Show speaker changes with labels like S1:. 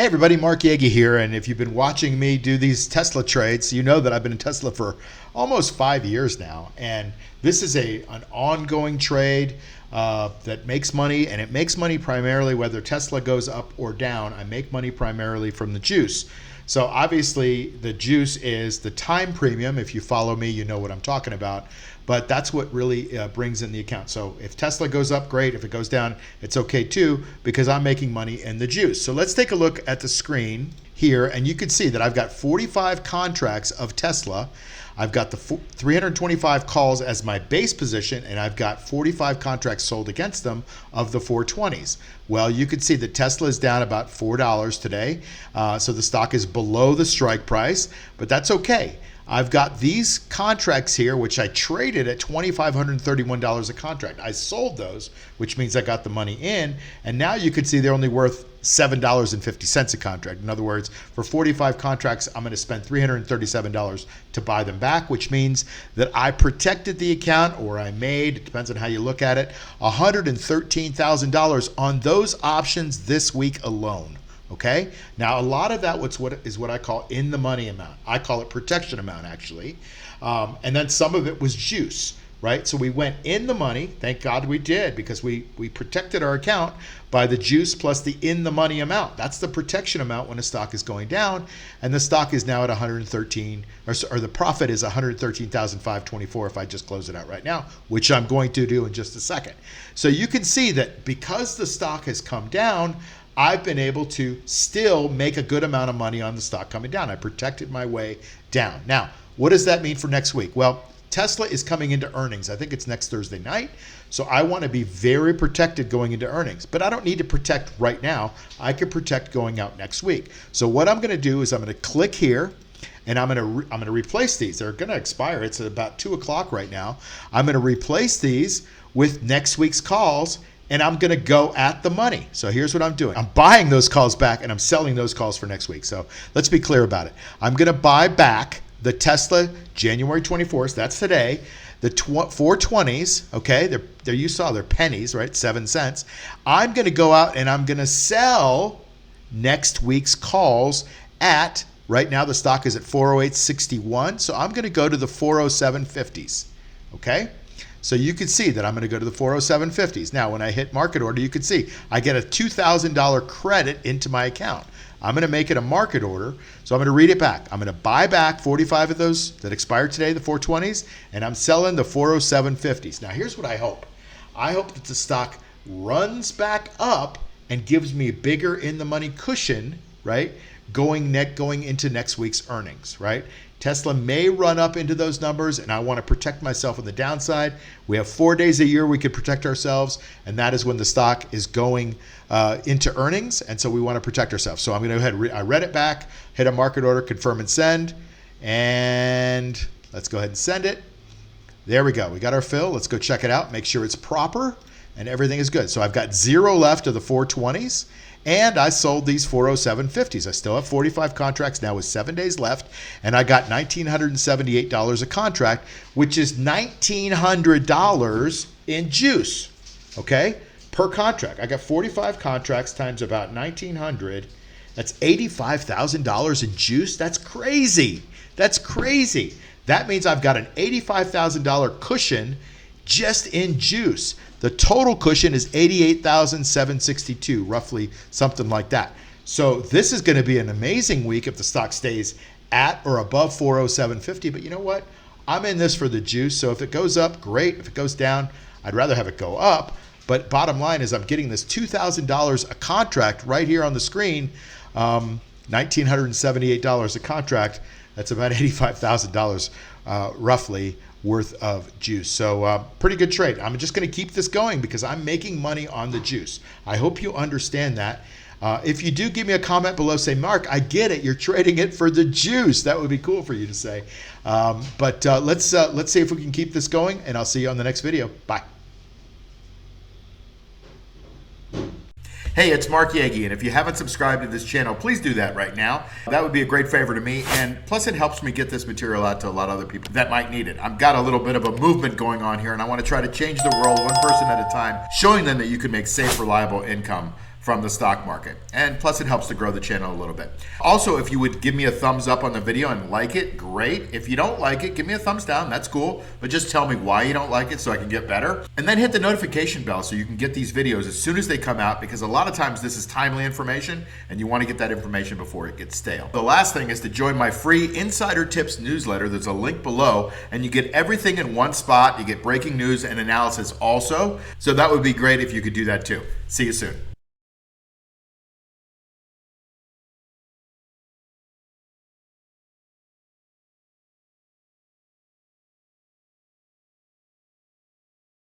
S1: Hey everybody, Mark Yagi here, and if you've been watching me do these Tesla trades, you know that I've been in Tesla for almost 5 years now, and this is an ongoing trade that makes money, and it makes money primarily whether Tesla goes up or down. I make money primarily from the juice. So obviously the juice is the time premium. If you follow me, you know what I'm talking about. But that's what really brings in the account. So if Tesla goes up, great. If it goes down, it's okay too, because I'm making money in the juice. So let's take a look at the screen here, and you can see that I've got 45 contracts of Tesla. I've got the 325 calls as my base position, and I've got 45 contracts sold against them of the 420s. Well, you can see that Tesla is down about $4 today. So the stock is below the strike price, but that's okay. I've got these contracts here, which I traded at $2,531 a contract. I sold those, which means I got the money in. And now you can see they're only worth $7.50 a contract. In other words, for 45 contracts, I'm going to spend $337 to buy them back, which means that I protected the account, or I made, it depends on how you look at it, $113,000 on those options this week alone. Okay, now a lot of that is what I call in the money amount. I call it protection amount, actually. And then some of it was juice, right? So we went in the money. Thank God we did, because we protected our account by the juice plus the in the money amount. That's the protection amount when a stock is going down, and the stock is now at 113, or the profit is 113,524 if I just close it out right now, which I'm going to do in just a second. So you can see that because the stock has come down, I've been able to still make a good amount of money on the stock coming down. I protected my way down. Now, what does that mean for next week? Well, Tesla is coming into earnings. I think it's next Thursday night. So I want to be very protected going into earnings, but I don't need to protect right now. I can protect going out next week. So what I'm going to do is I'm going to click here, and I'm going to replace these. They're going to expire. It's about 2 o'clock right now. I'm going to replace these with next week's calls, and I'm going to go at the money. So here's what I'm doing. I'm buying those calls back, and I'm selling those calls for next week. So let's be clear about it. I'm going to buy back the Tesla January 24th. That's today. The 420s, okay? They're you saw they're pennies, right? 7 cents. I'm going to go out and I'm going to sell next week's calls at, right now the stock is at 408.61. So I'm going to go to the 407.50s, okay? So you can see that I'm going to go to the 407.50s. Now, when I hit market order, you can see I get a $2,000 credit into my account. I'm going to make it a market order. So I'm going to read it back. I'm going to buy back 45 of those that expired today, the 420s, and I'm selling the 407.50s. Now, here's what I hope. I hope that the stock runs back up and gives me a bigger in-the-money cushion, right, going into next week's earnings, right? Tesla may run up into those numbers, and I want to protect myself on the downside. We have 4 days a year we could protect ourselves, and that is when the stock is going into earnings, and so we want to protect ourselves. So I'm going to go ahead, I read it back, hit a market order, confirm and send, and let's go ahead and send it. There we go. We got our fill. Let's go check it out, make sure it's proper, and everything is good. So I've got 0 left of the 420s. And I sold these 407.50s. I still have 45 contracts now with 7 days left, and I got $1,978 a contract, which is $1,900 in juice, okay, per contract. I got 45 contracts times about 1,900. That's $85,000 in juice. That's crazy. That's crazy. That means I've got an $85,000 cushion just in juice. The total cushion is $88,762, roughly something like that. So this is going to be an amazing week if the stock stays at or above 407.50. But you know what? I'm in this for the juice. So if it goes up, great. If it goes down, I'd rather have it go up. But bottom line is I'm getting this $2,000 a contract right here on the screen, $1,978 a contract. That's about $85,000 roughly worth of juice. So pretty good trade. I'm just going to keep this going because I'm making money on the juice. I hope you understand that. If you do, give me a comment below, say, Mark, I get it. You're trading it for the juice. That would be cool for you to say. But let's see if we can keep this going, and I'll see you on the next video. Bye. Hey, it's Mark Yagi, and if you haven't subscribed to this channel, please do that right now. That would be a great favor to me, and plus it helps me get this material out to a lot of other people that might need it. I've got a little bit of a movement going on here, and I want to try to change the world one person at a time, showing them that you can make safe, reliable income from
S2: from the stock market. And plus it helps to grow the channel a little bit. Also, if you would give me a thumbs up on the video and like it, great. If you don't like it, give me a thumbs down, that's cool. But just tell me why you don't like it so I can get better. And then hit the notification bell so you can get these videos as soon as they come out, because a lot of times this is timely information and you want to get that information before it gets stale. The last thing is to join my free Insider Tips newsletter. There's a link below and you get everything in one spot. You get breaking news and analysis also. So that would be great if you could do that too. See you soon.